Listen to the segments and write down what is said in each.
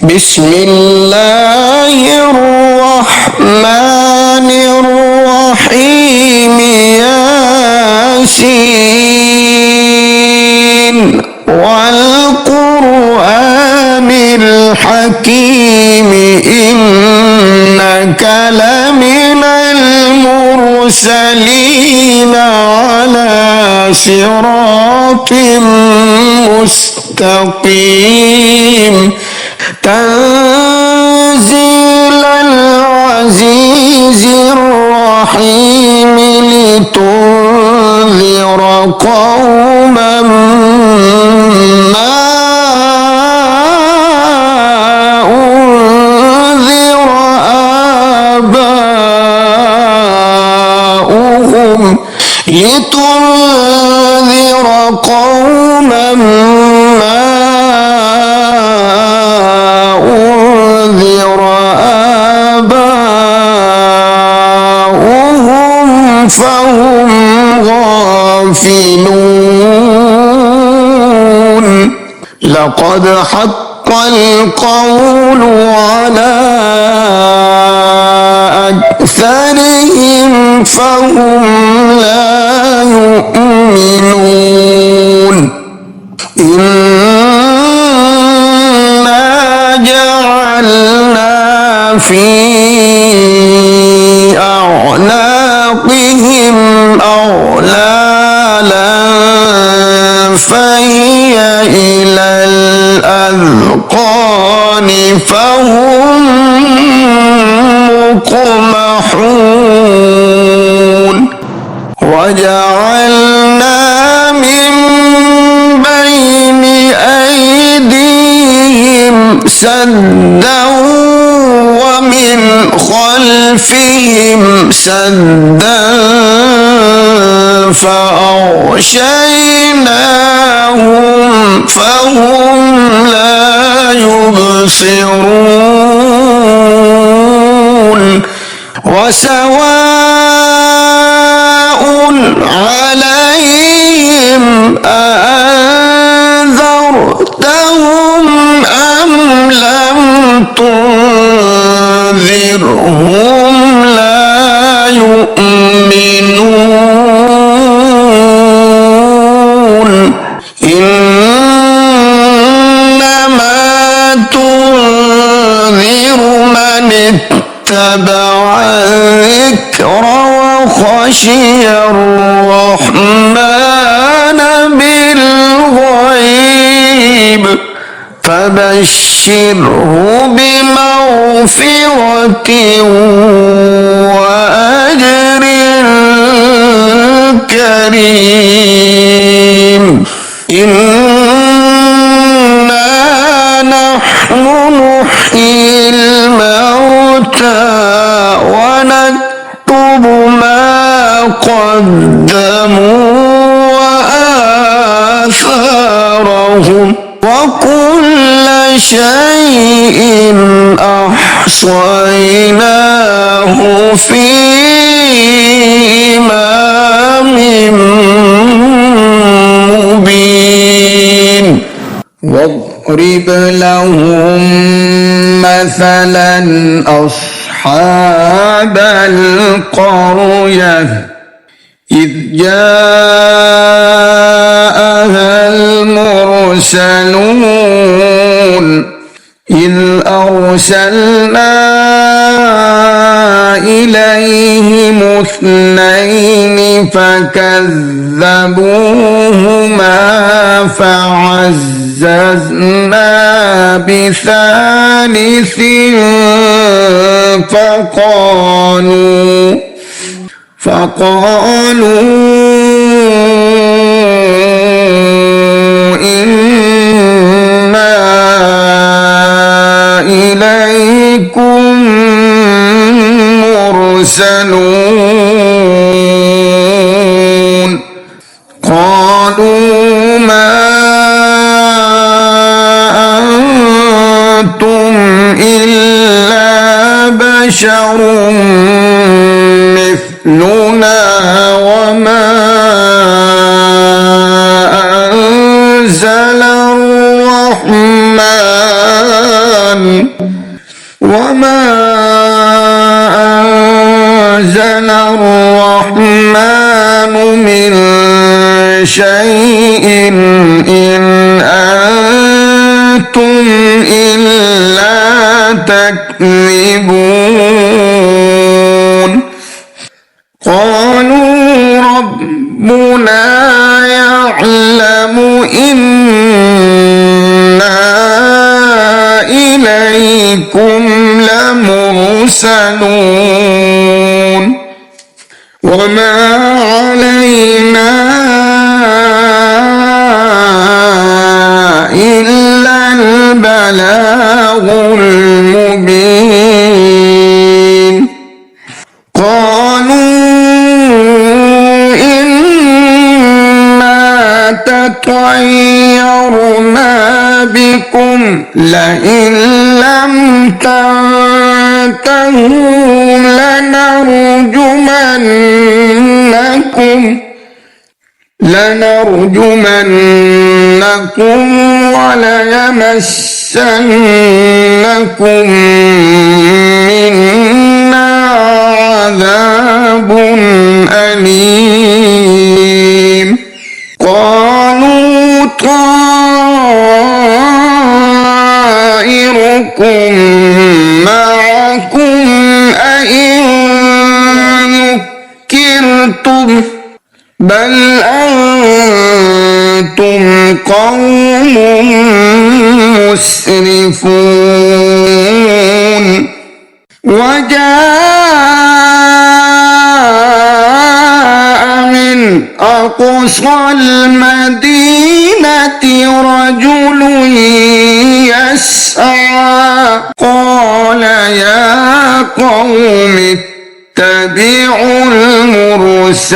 بسم الله الرحمن الرحيم ياسين والقرآن الحكيم إنك لمن المرسلين على صراط مستقيم تنزيل العزيز الرحيم لتنذر قوما ما أنذر آباؤهم لتنذر قوما ما أنذر آباؤهم فهم غافلون لقد حق القول على أكثرهم فهم لا يؤمنون إنا جعلنا في أعناقهم أغلالا فهي إلى الأذقان فهم مقمحون وجعلنا من بين أيديهم سدا ومن خلفهم سدا فأغشيناهم فهم لا يبصرون وسواء عليهم أأنذرتهم أم لم تنذرهم لا يؤمنون إنما تنذر من اتبع الذكر وخشي الرحمن بالغيب فبشره بمغفرة وأجر كريم إنا نحن نحيي الموتى ونكتب ما قدموا وآثارهم وكل شيء أحصيناه في إمام مبين واضرب لهم مثلا أصحاب القرية إذ جاءها المرسلون إذ أرسلنا إليهم اثنين فكذبوهما فعززنا بثالث فقالوا إنا إليكم مرسلون قالوا ما أنتم إلا بشر مثلنا وما أنزل الرحمن وما أنزل الرحمن من شيء إن أنتم إلا تكذبون قالوا ربنا يعلم إنا إليكم لمرسلون وما علينا إلا البلاغ المبين قالوا إنا تطيرنا بكم لئن لم تنتهوا لنرجمنكم وليمسنكم منا عذاب أليم قالوا طائركم معكم أئن ذكرتم بل أنتم قوم مسرفون وجاء من أقصى المدينة رجل يسعى قال يا قوم اتبعوا المرسلين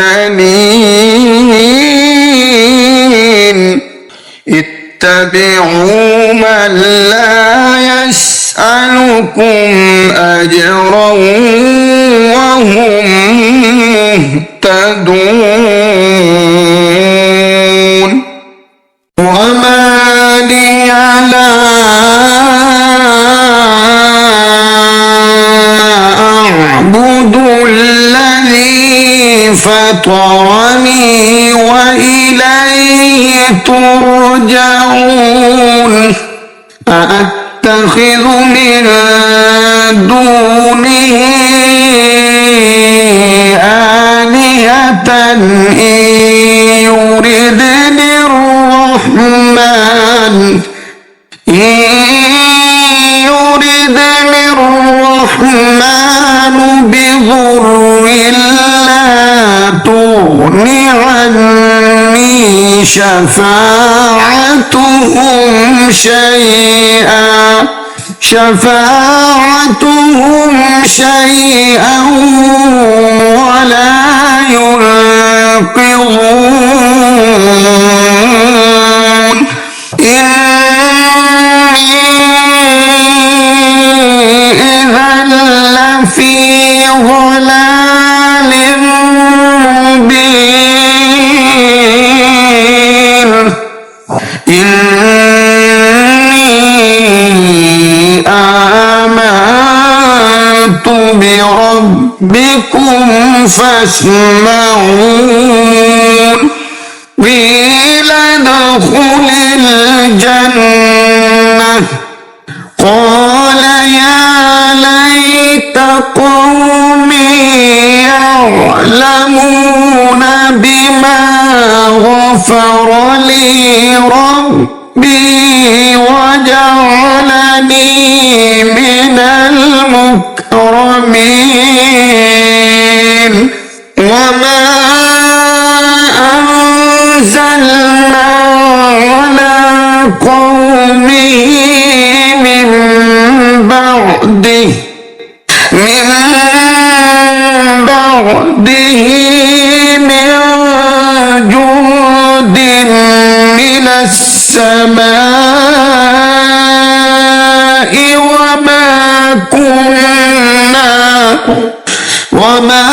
اتبعوا من لا يسألكم أجرا وهم مهتدون وما لي لا أعبد الذي فطرني وإليه ترجعون أأتخذ من دونه آلهة إن يردني الرحمن بضر لا تغن عني شفاعتهم شيئا ولا ينقذون إني إذا لفي ضلال مبين إني آمنت بربكم فاسمعون قيل ادخل الجنة قال يا ليت قومي يعلمون بما غفر لي ربي وجعلني من المكرمين وما أنزلنا على قومه من بعده من جند من السماء وما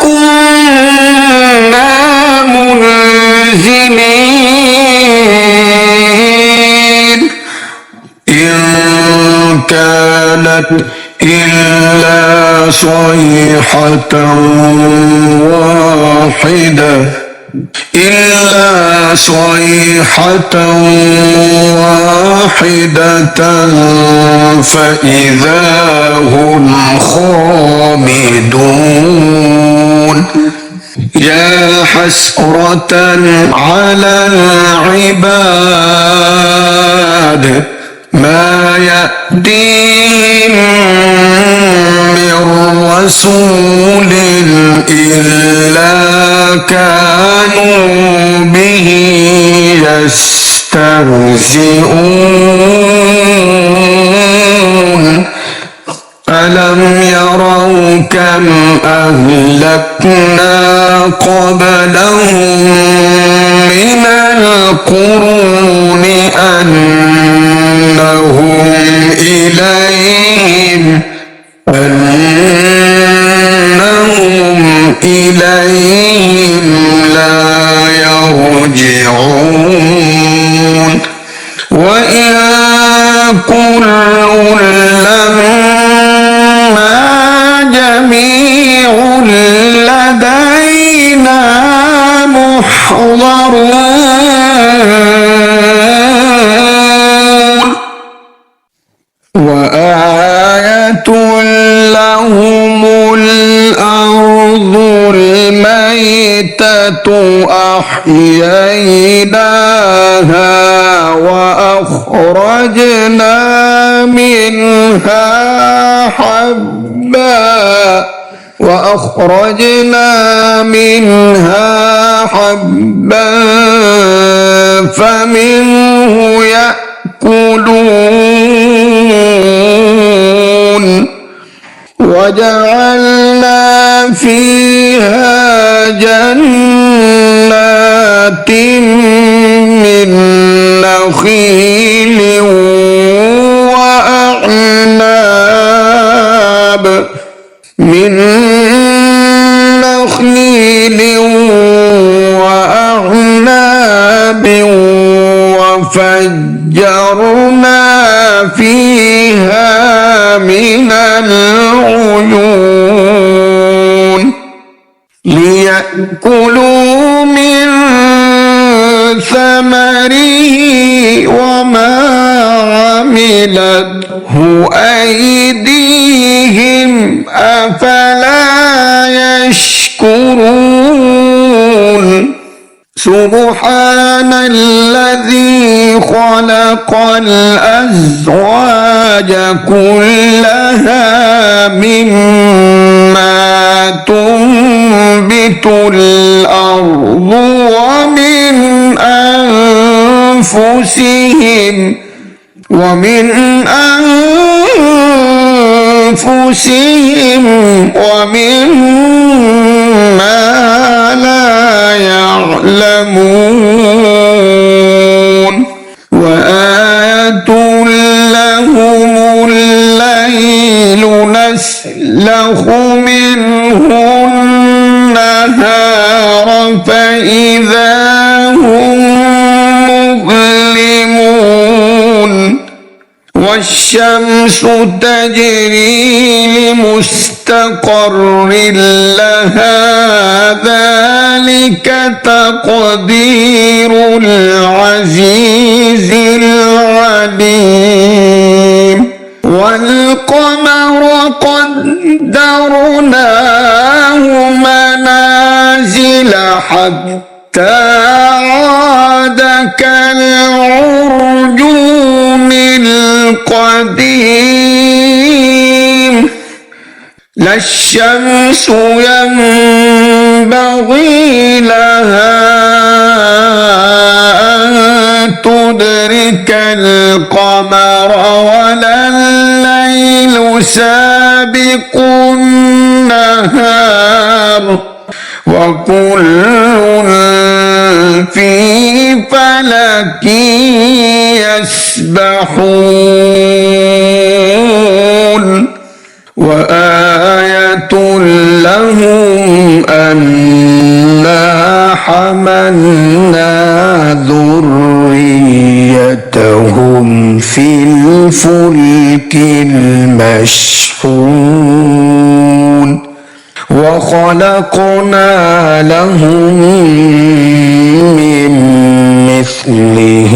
كنا منزلين إن كانت إلا صيحة واحدة فإذا هم خامدون يا حسرة على العباد ما يأتيهم من رسول إلا كانوا به يستهزئون ألم يروا كم أهلكنا قبلهم من القرون أنهم إليهم لا يرجعون وإن كل لما جميع لدينا محضرون وآية لهم الأرض الميتة أحييناها وأخرجنا منها حبا فمنه يأكلون وجعلنا فيها جنات من نخيل وأعناب وفجرنا فيها من العيون ليأكلوا من ثمره وما عملته أيديهم أفلا يشكرون سبحان الذي خلق الأزواج كلها مما تنبت الأرض ومن أنفسهم ومما لا يعلمون وآية لهم الليل نسلخ منه النهار فإذا هم مظلمون والشمس تجري لمستقر لها ذلك تقدير العزيز العليم والقمر قدرناه منازل حتى عاد كالعرجون القديم لا الشمس ينبغي لها أن تدرك القمر ولا الليل سابق النهار وكل في فلك يسبحون وآية لهم أنا حملنا ذريتهم زينتهم في الفلك المشحون وخلقنا لهم من مثله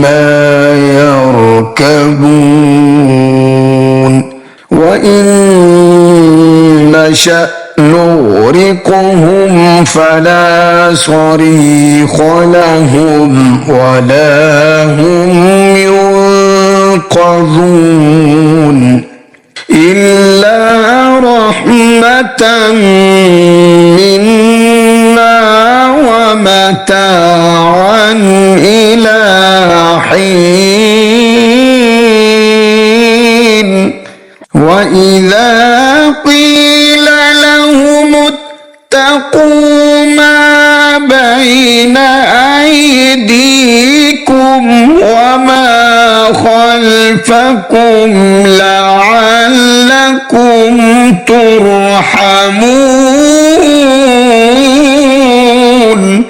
ما يركبون وإن نشأ نغرقهم فلا صريخ لهم ولا هم ينقذون إلا رحمة منا ومتاعا إلى حين وإذا قيل لهم اتقوا ما بين أيديكم وما خلفكم لعلكم ترحمون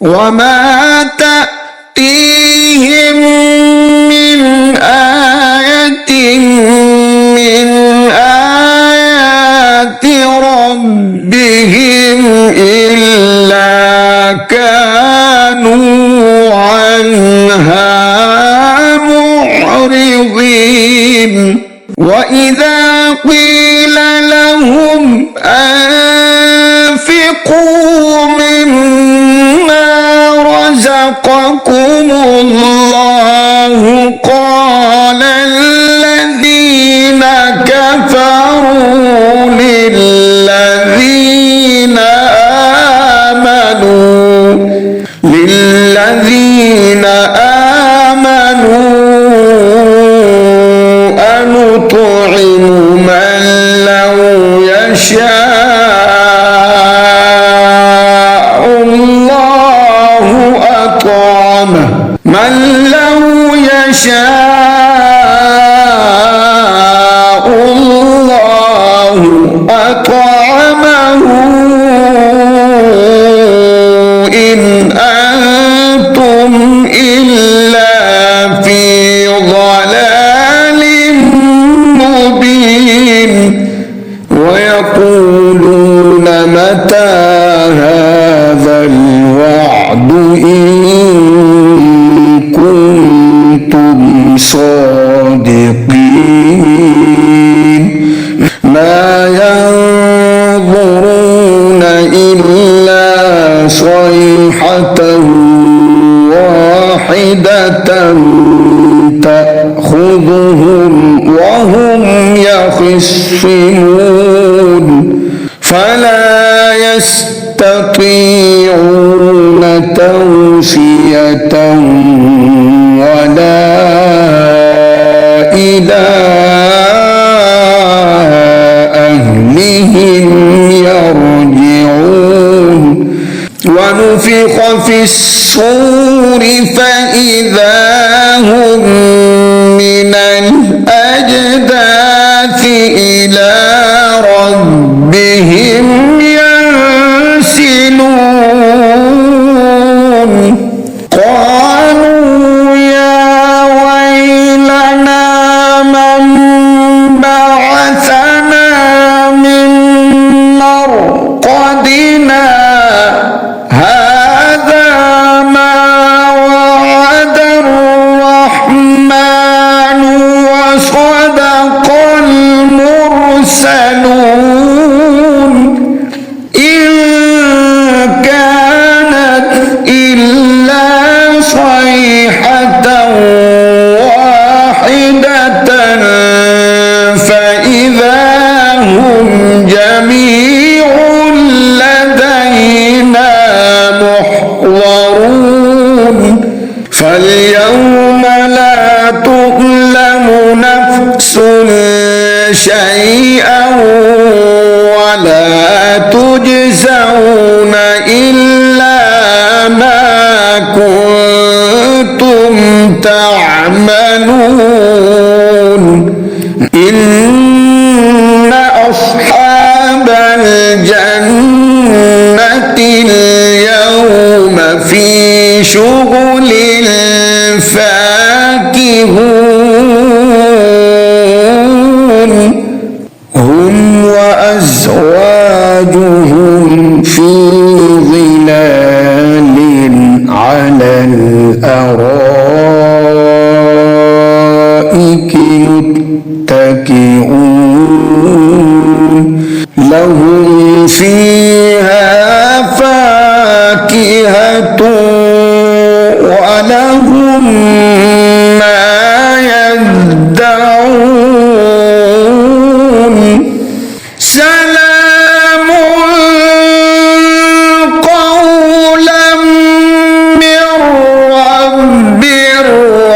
وما تأتيهم من آية من آيات ربهم إلا كانوا عنها معرضين وإذا قيل لهم أنفقوا مما رزقكم الله قال الذين كفروا للذين آمنوا أنطعم من لو يشاء الله أطعمه من لو يشاء الله أطعمه إن أنتم إلا في ضلال مبين ويقولون متى هذا الوعد إن كنتم صادقين ما ينظرون إلا صيحة واحدة تأخذهم وهم يخصمون فلا يستطيعون توصية ولا إلى أهلهم يرجعون ونفخ في الصور فإذا هم من الأجداث إلى ربهم ينسلون قالوا يا ويلنا من بعثنا من مرقدنا هذا ما وعد الرحمن وصدق المرسلون إن كانت إلا صيحة واحدة فإذا هم جميع لدينا محضرون فاليوم لا تظلم نفس شيئا ولا تجزون إلا ما كنتم تعملون إن أصحاب الجنة اليوم في شغل فاكهون هم وأزواجهم في ظلال على الأرائك متكئون لهم فيها فاكهة ولهم ما يدعون سلام قولا من رب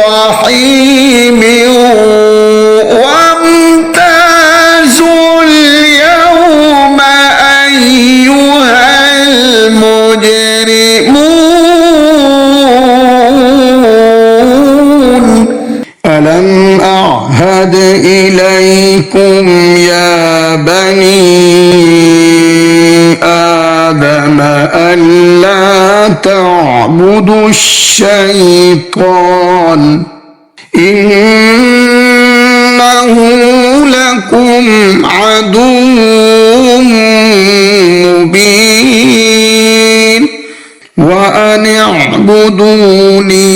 رحيم وامتازوا اليوم أيها المجرمون ألم أعهد إليكم يا بني آدم ألا تعبدوا الشيطان إنه لكم عدو مبين وأن اعبدوني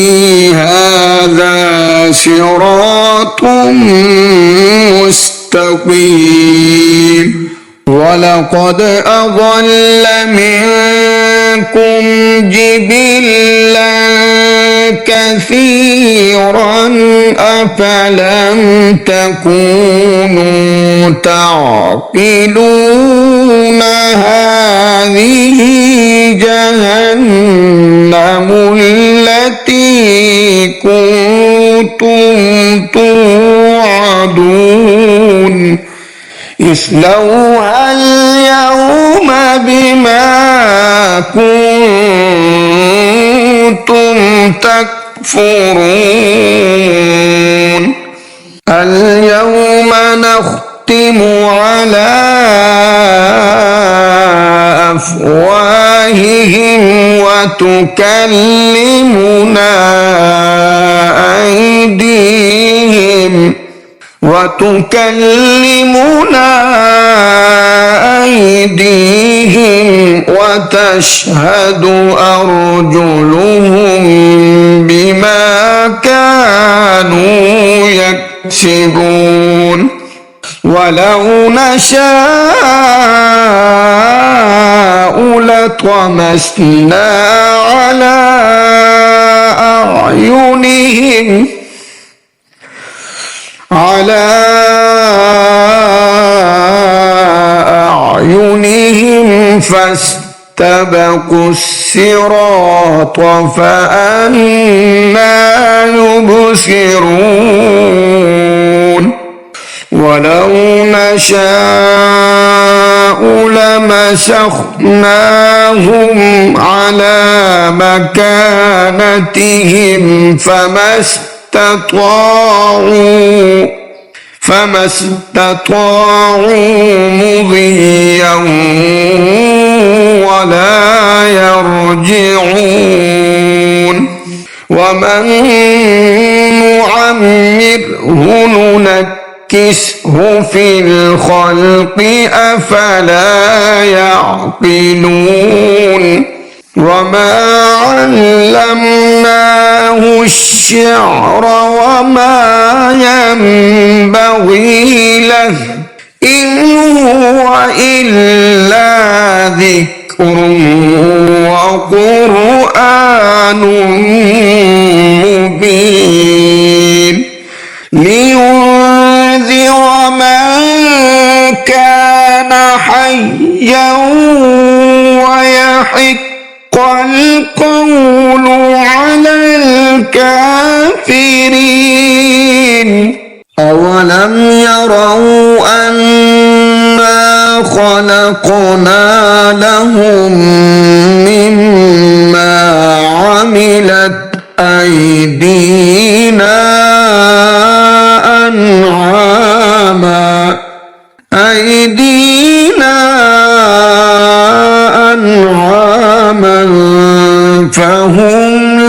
هذا صراط مستقيم ولقد أضل منكم جبلا كثيرا أفلم تكونوا تعقلون هذه جهنم التي كنتم توعدون اصلوها اليوم بما كنتم تكفرون اليوم نختم على أفواههم وتكلمنا أيديهم وتشهد أرجلهم بما كانوا يكسبون ولو نشاء لطمسنا على أعينهم فاستبقوا الصراط فأنى يبصرون ولو نشاء لمسخناهم على مكانتهم فما استطاعوا مضيا ولا يرجعون ومن نعمره ننكسه في الخلق أفلا يعقلون وما علمناه الشعر وما ينبغي له إن هو إلا ذكر وقرآن مبين لينذر من كان حيا ويحق القول على الكافرين أولم يروا أنا خلقنا لهم مما عملت أيدينا أنعاما فهم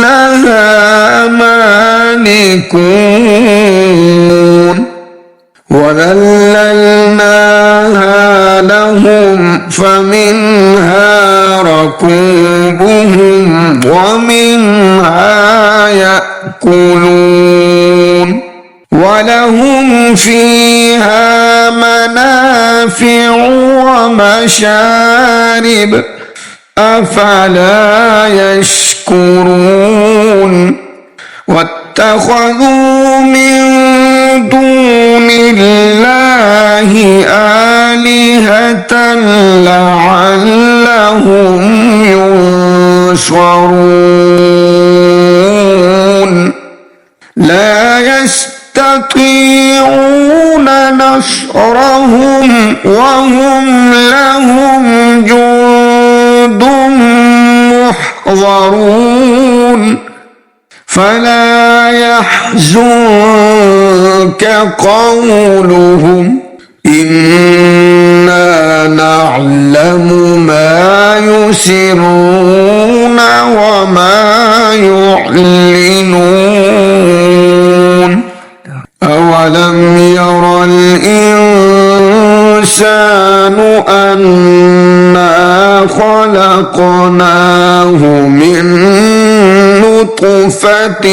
فذللناها لهم فمنها ركوبهم ومنها يأكلون ولهم فيها منافع ومشارب أفلا يشكرون واتخذوا من دون الله آلهة لعلهم ينصرون لا يستطيعون نصرهم وهم لهم جند محضرون فلا يحزنك قولهم إنا نعلم ما يسرون وما يعلنون أولم ير الإنسان أنا خلقناه من نطفة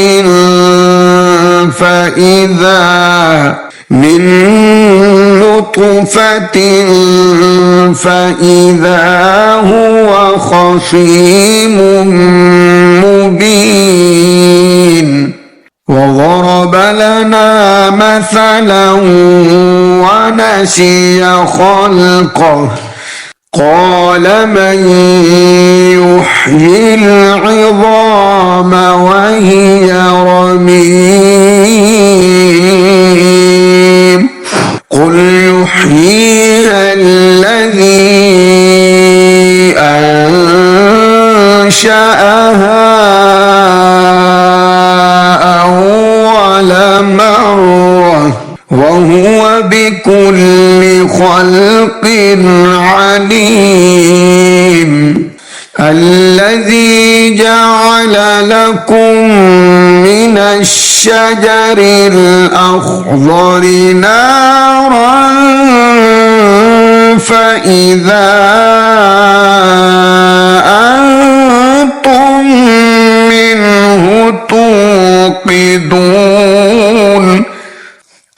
فإذا هو خصيم مبين وضرب لنا مثلا ونسي خلقه قال من يحيي العظام وهي رميم قل يحييها الذي أنشأها أول مرة وهو بكل خلق عليم الذي جعل لكم من الشجر الأخضر نارا فإذا أنتم منه توقدون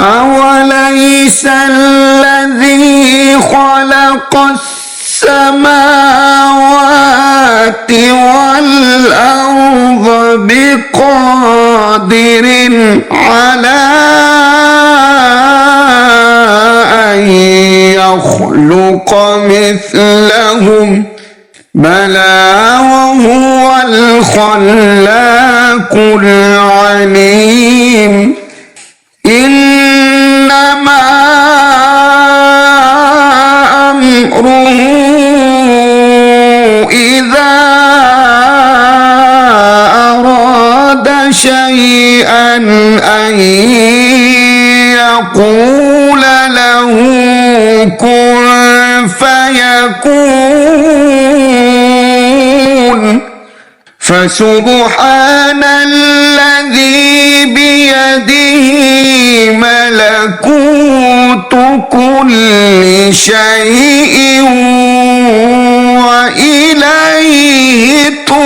أوليس الذي خلق السماوات والأرض بقادر على أن يخلق مثلهم بلى وهو الخلاق العليم إنما أمره إذا أراد شيئا أن يقول له كن فيكون فسبحان الذي بيده ملكوت كل شيء وإليه ترجعون